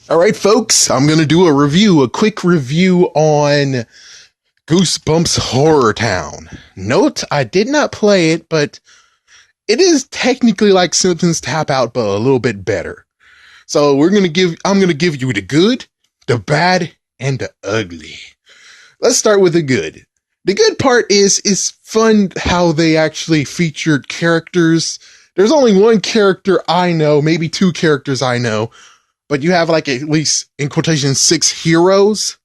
All right, folks, I'm going to do a quick review on Goosebumps HorrorTown. Note, I did not play it, but it is technically like Simpsons Tap Out, but a little bit better. So I'm going to give you the good, the bad, and the ugly. Let's start with the good. The good part is it's fun how they actually featured characters. There's only one character I know, maybe two characters I know, but you have like at least in quotation six heroes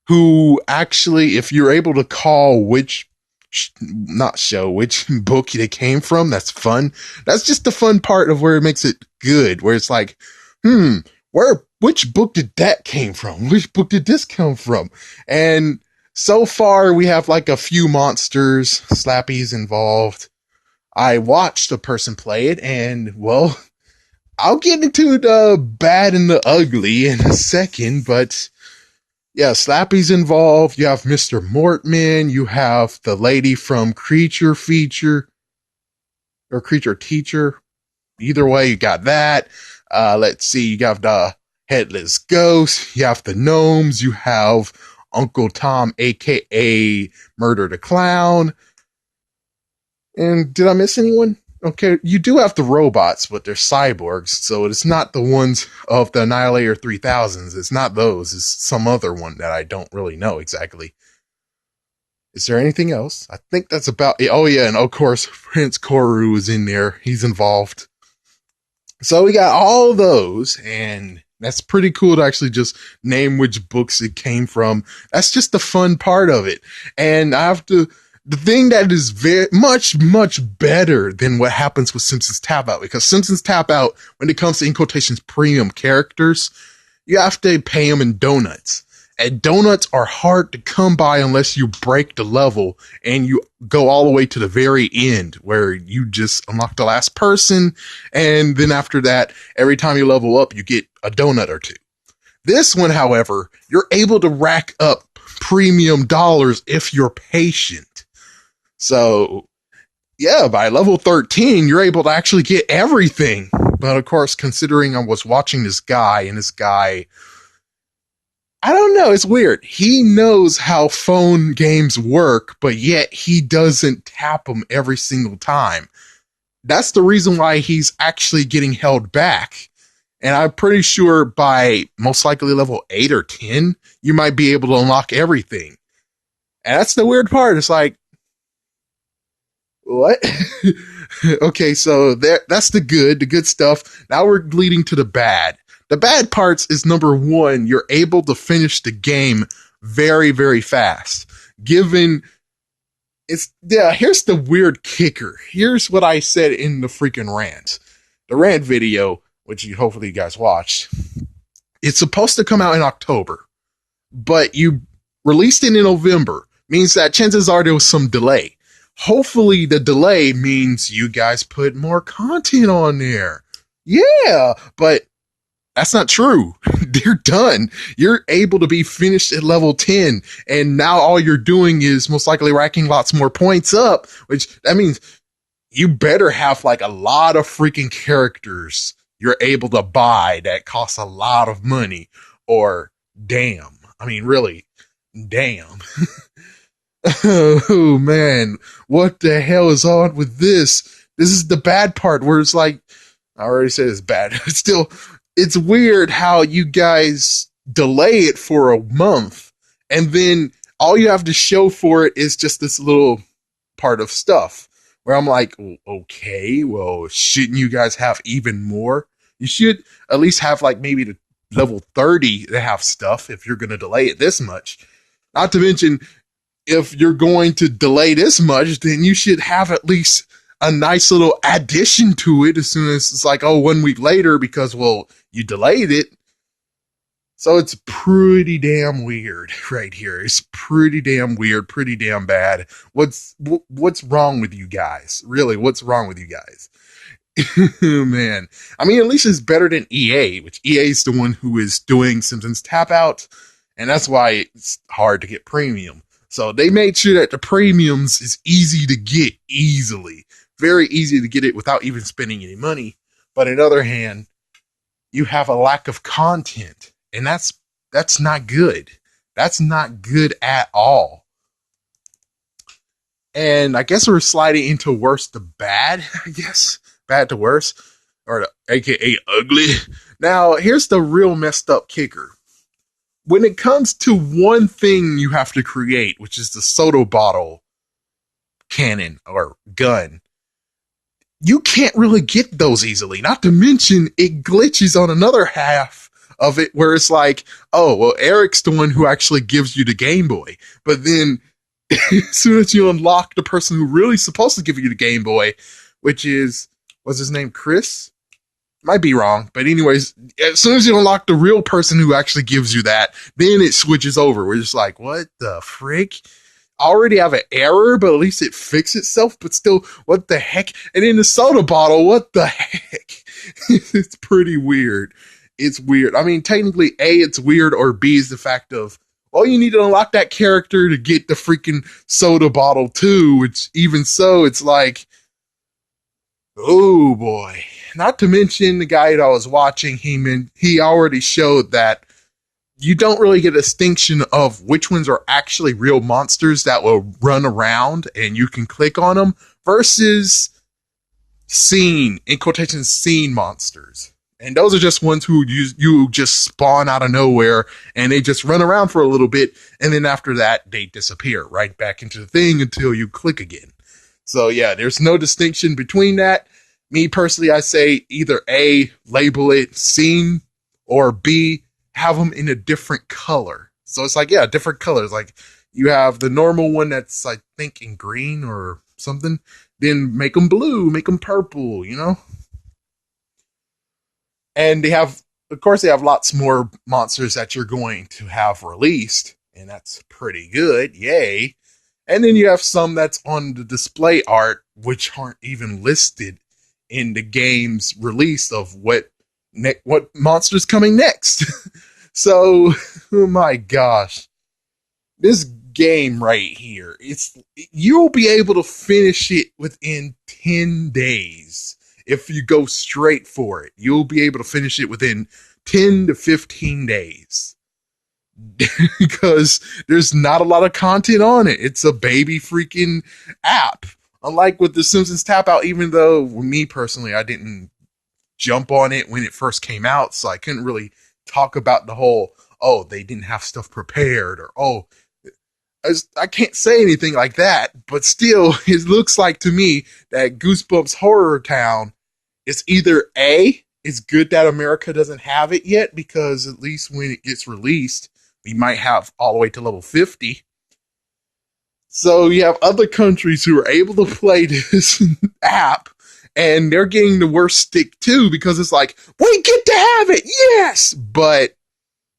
who actually, if you're able to call which not show which book they came from, that's fun. That's just the fun part of where it makes it good, where it's like, which book did that came from? Which book did this come from? And so far we have like a few monsters, Slappy's involved. I watched a person play it, and well, I'll get into the bad and the ugly in a second, but yeah, Slappy's involved. You have Mr. Mortman. You have the lady from Creature Feature or Creature Teacher. Either way, you got that. Let's see. You got the Headless Ghost. You have the Gnomes. You have Uncle Tom, aka Murder the Clown. And did I miss anyone? Okay, you do have the robots, but they're cyborgs, so it's not the ones of the Annihilator 3000s. It's not those. It's some other one that I don't really know exactly. Is there anything else? I think that's about it. Oh, yeah, and of course, Prince Koru is in there. He's involved. So we got all those, and that's pretty cool to actually just name which books it came from. That's just the fun part of it. And I have to... The thing that is very much better than what happens with Simpsons Tap Out, because Simpsons Tap Out, when it comes to in quotations premium characters, you have to pay them in donuts. And donuts are hard to come by unless you break the level and you go all the way to the very end where you just unlock the last person. And then after that, every time you level up, you get a donut or two. This one, however, you're able to rack up premium dollars if you're patient. So, yeah, by level 13, you're able to actually get everything. But of course, considering I was watching this guy, and this guy, I don't know, it's weird. He knows how phone games work, but yet he doesn't tap them every single time. That's the reason why he's actually getting held back. And I'm pretty sure by most likely level 8 or 10, you might be able to unlock everything. And that's the weird part. It's like, what? Okay, so that's the good stuff. Now we're leading to the bad. The bad parts is number one, you're able to finish the game very, very fast. Here's the weird kicker. Here's what I said in the freaking rant. The rant video, which hopefully you guys watched. It's supposed to come out in October, but you released it in November. Means that chances are there was some delay. Hopefully the delay means you guys put more content on there. Yeah, but that's not true. They're done. You're able to be finished at level 10, and now all you're doing is most likely racking lots more points up, which that means you better have like a lot of freaking characters you're able to buy that cost a lot of money, or damn. I mean, really, damn. Oh man, what the hell is on with this? This is the bad part where it's like, I already said it's bad. Still, it's weird how you guys delay it for a month and then all you have to show for it is just this little part of stuff where I'm like, okay, well, shouldn't you guys have even more? You should at least have like maybe the level 30 to have stuff if you're going to delay it this much. Not to mention, if you're going to delay this much, then you should have at least a nice little addition to it as soon as it's like, oh, 1 week later because, well, you delayed it. So it's pretty damn weird right here. It's pretty damn weird, pretty damn bad. What's wrong with you guys? Really, what's wrong with you guys? Man, I mean, at least it's better than EA, which EA is the one who is doing Simpsons Tap Out, and that's why it's hard to get premium. So they made sure that the premiums is easy to get easily. Very easy to get it without even spending any money. But on the other hand, you have a lack of content. And that's not good. That's not good at all. And I guess we're sliding into worse to bad, I guess. Bad to worse. Or the AKA ugly. Now, here's the real messed up kicker. When it comes to one thing you have to create, which is the soda bottle cannon or gun, you can't really get those easily. Not to mention, it glitches on another half of it where it's like, oh, well, Eric's the one who actually gives you the Game Boy. But then as soon as you unlock the person who really is supposed to give you the Game Boy, which is, what's his name, Chris? Might be wrong, but anyways, as soon as you unlock the real person who actually gives you that, then it switches over. We're just like, what the frick? I already have an error, but at least it fixed itself, but still, what the heck? And in the soda bottle, what the heck? It's pretty weird. It's weird. I mean, technically, A, it's weird, or B is the fact of, well, you need to unlock that character to get the freaking soda bottle too, which even so, it's like, oh boy. Not to mention the guy that I was watching, he already showed that you don't really get a distinction of which ones are actually real monsters that will run around and you can click on them versus scene, in quotation, scene monsters. And those are just ones who you just spawn out of nowhere and they just run around for a little bit. And then after that, they disappear right back into the thing until you click again. So yeah, there's no distinction between that. Me personally, I say either A, label it scene, or B, have them in a different color. So it's like, yeah, different colors. Like you have the normal one that's, I think, in green or something. Then make them blue, make them purple, you know? And they have, of course, they have lots more monsters that you're going to have released. And that's pretty good. Yay. And then you have some that's on the display art, which aren't even listed in the game's release of what monster's coming next. So, oh my gosh, this game right here, you'll be able to finish it within 10 days if you go straight for it. You'll be able to finish it within 10 to 15 days. Because there's not a lot of content on it. It's a baby freaking app. Unlike with the Simpsons Tap Out, even though me personally, I didn't jump on it when it first came out, so I couldn't really talk about the whole, oh, they didn't have stuff prepared, or oh, I can't say anything like that, but still, it looks like to me that Goosebumps HorrorTown is either A, it's good that America doesn't have it yet, because at least when it gets released, we might have all the way to level 50. So you have other countries who are able to play this app, and they're getting the worst stick too, because it's like, we get to have it, yes, but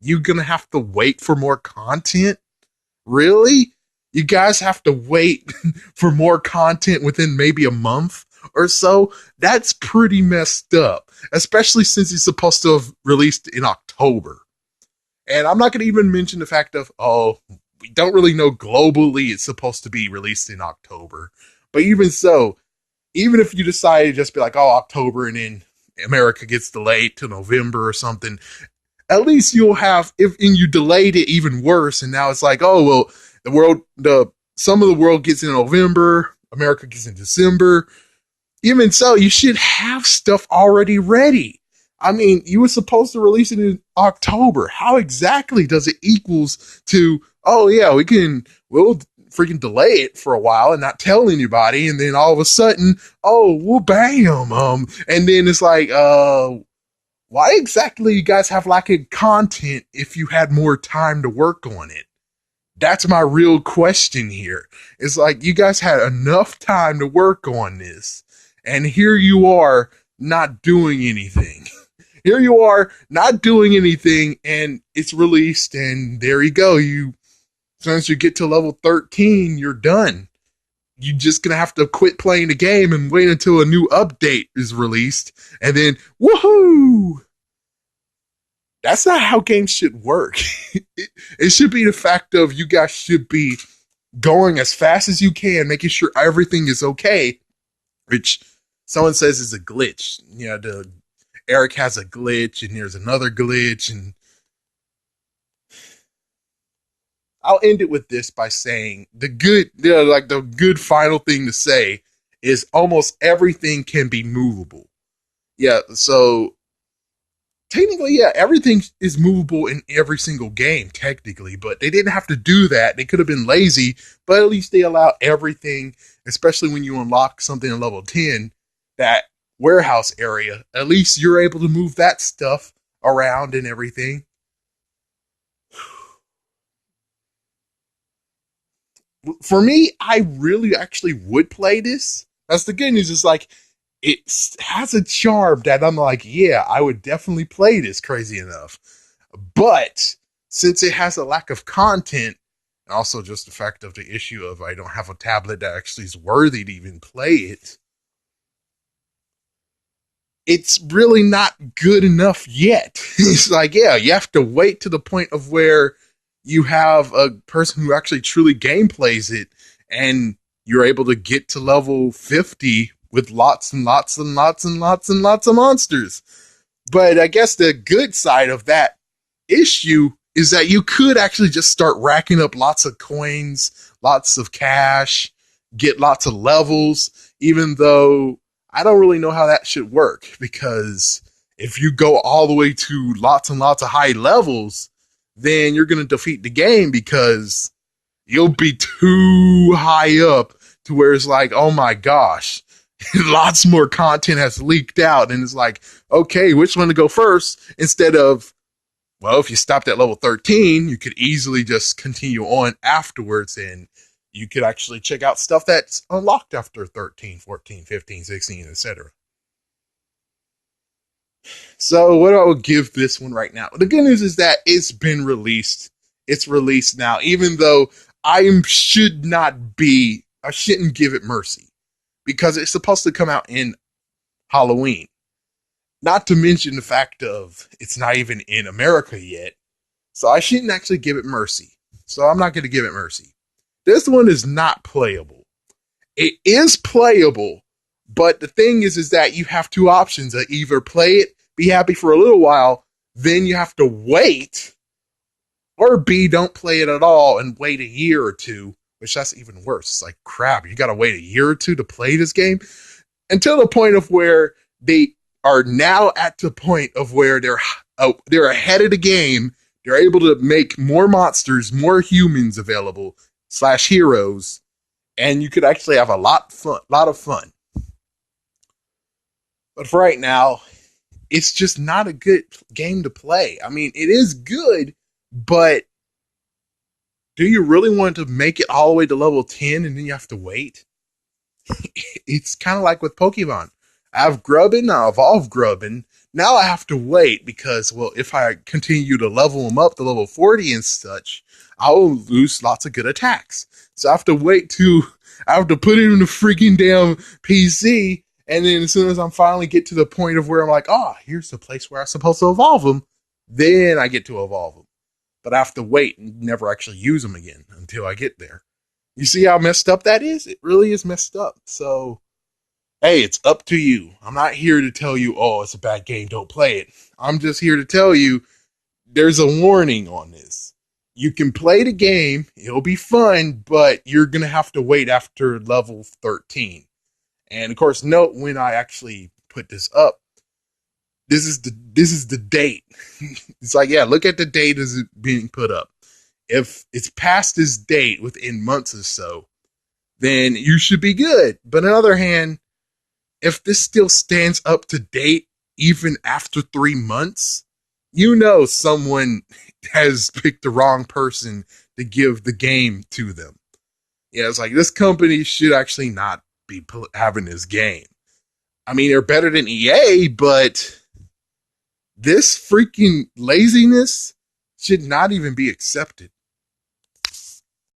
you're gonna have to wait for more content? Really? You guys have to wait for more content within maybe a month or so? That's pretty messed up, especially since it's supposed to have released in October. And I'm not going to even mention the fact of, oh, we don't really know globally it's supposed to be released in October. But even so, even if you decide to just be like, oh, October, and then America gets delayed to November or something, at least you'll have, and you delayed it even worse, and now it's like, oh, well, some of the world gets in November, America gets in December. Even so, you should have stuff already ready. I mean, you were supposed to release it in October. How exactly does it equals to, oh yeah, we'll freaking delay it for a while and not tell anybody, and then all of a sudden, oh, well, bam, and then it's like, why exactly you guys have lack of content if you had more time to work on it? That's my real question here. It's like, you guys had enough time to work on this, and here you are not doing anything. Here you are not doing anything, and it's released, and there you go. As soon as you get to level 13, you're done. You're just gonna have to quit playing the game and wait until a new update is released, and then woohoo! That's not how games should work. It should be the fact of, you guys should be going as fast as you can, making sure everything is okay, which someone says is a glitch. You know, Eric has a glitch, and there's another glitch, and I'll end it with this by saying the good final thing to say is almost everything can be movable. Yeah, so technically, yeah, everything is movable in every single game, technically, but they didn't have to do that. They could have been lazy, but at least they allow everything, especially when you unlock something in level 10, that warehouse area. At least you're able to move that stuff around and everything. For me, I really actually would play this. That's the good news. Is like it has a charm that I'm like, yeah, I would definitely play this. Crazy enough, but since it has a lack of content, and also just the fact of the issue of I don't have a tablet that actually is worthy to even play it, it's really not good enough yet. It's like, yeah, you have to wait to the point of where you have a person who actually truly gameplays it and you're able to get to level 50 with lots and lots and lots and lots and lots of monsters. But I guess the good side of that issue is that you could actually just start racking up lots of coins, lots of cash, get lots of levels, even though I don't really know how that should work because if you go all the way to lots and lots of high levels, then you're going to defeat the game because you'll be too high up to where it's like, oh my gosh, lots more content has leaked out. And it's like, okay, which one to go first? Instead of, well, if you stopped at level 13, you could easily just continue on afterwards and you could actually check out stuff that's unlocked after 13, 14, 15, 16, etc. So what I would give this one right now. The good news is that it's been released. It's released now, even though I shouldn't give it mercy because it's supposed to come out in Halloween. Not to mention the fact of it's not even in America yet. So I shouldn't actually give it mercy. So I'm not going to give it mercy. This one is not playable. It is playable, but the thing is that you have two options. Either play it, be happy for a little while, then you have to wait, or B, don't play it at all and wait a year or two, which that's even worse. It's like, crap, you got to wait a year or two to play this game? Until the point of where they are now at the point of where they're ahead of the game. They're able to make more monsters, more humans available / heroes, and you could actually have a lot of fun. But for right now, it's just not a good game to play. I mean, it is good, but do you really want to make it all the way to level 10 and then you have to wait? It's kind of like with Pokemon. I have Grubbin, I evolve Grubbin. Now I have to wait because, well, if I continue to level them up to level 40 and such, I will lose lots of good attacks. So I have to I have to put it in the freaking damn PC. And then as soon as I'm finally get to the point of where I'm like, oh, here's the place where I'm supposed to evolve them, then I get to evolve them. But I have to wait and never actually use them again until I get there. You see how messed up that is? It really is messed up. So, hey, it's up to you. I'm not here to tell you, oh, it's a bad game, don't play it. I'm just here to tell you there's a warning on this. You can play the game, it'll be fun, but you're going to have to wait after level 13. And of course, note when I actually put this up, this is the date. It's like, yeah, look at the date as it being put up. If it's past this date within months or so, then you should be good. But on the other hand, if this still stands up to date even after 3 months, you know someone has picked the wrong person to give the game to them. Yeah, it's like this company should actually not be having this game. I mean, they're better than EA, but this freaking laziness should not even be accepted.